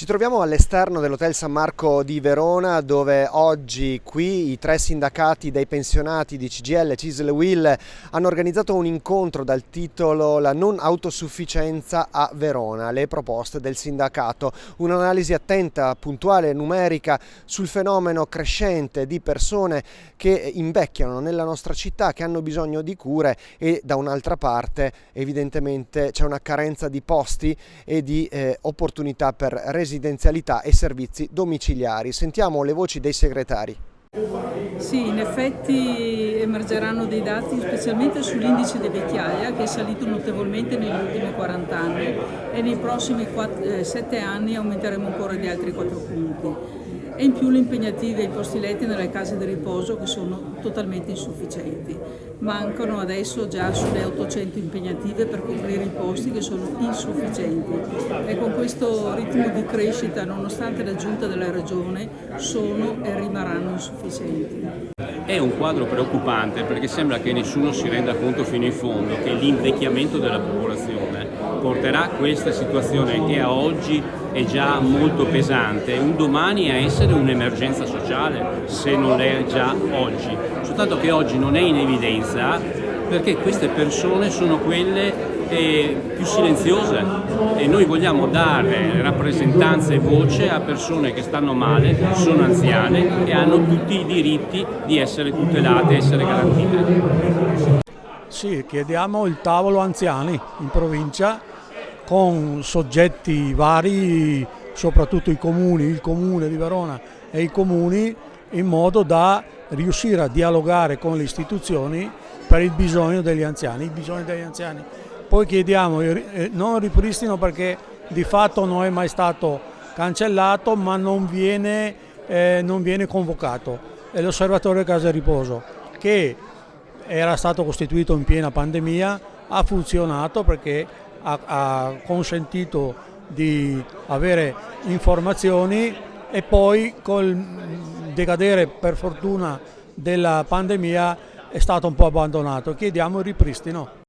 Ci troviamo all'esterno dell'Hotel San Marco di Verona, dove oggi qui i tre sindacati dei pensionati di CGIL, CISL e UIL hanno organizzato un incontro dal titolo La non autosufficienza a Verona, le proposte del sindacato. Un'analisi attenta, puntuale e numerica sul fenomeno crescente di persone che invecchiano nella nostra città, che hanno bisogno di cure, e da un'altra parte evidentemente c'è una carenza di posti e di opportunità per residenzialità e servizi domiciliari. Sentiamo le voci dei segretari. Sì, in effetti emergeranno dei dati specialmente sull'indice di vecchiaia, che è salito notevolmente negli ultimi 40 anni e nei prossimi 7 anni aumenteremo ancora di altri 4 punti. E in più le impegnative e i posti letti nelle case di riposo, che sono totalmente insufficienti. Mancano adesso già sulle 800 impegnative per coprire i posti, che sono insufficienti, e con questo ritmo di crescita, nonostante l'aggiunta della Regione, sono e rimarranno insufficienti. È un quadro preoccupante, perché sembra che nessuno si renda conto fino in fondo che l'invecchiamento della popolazione porterà questa situazione, che a oggi è già molto pesante, un domani a essere un'emergenza sociale, se non è già oggi. Soltanto che oggi non è in evidenza, perché queste persone sono quelle più silenziose, e noi vogliamo dare rappresentanza e voce a persone che stanno male, sono anziane e hanno tutti i diritti di essere tutelate, essere garantite. Sì, chiediamo il tavolo anziani in provincia con soggetti vari, soprattutto i comuni, il comune di Verona e i comuni, in modo da riuscire a dialogare con le istituzioni per il bisogno degli anziani, Poi chiediamo non ripristino, perché di fatto non è mai stato cancellato, ma non viene convocato. È l'osservatorio Casa Riposo, che era stato costituito in piena pandemia, ha funzionato perché ha consentito di avere informazioni, e poi col decadere, per fortuna, della pandemia è stato un po' abbandonato. Chiediamo il ripristino.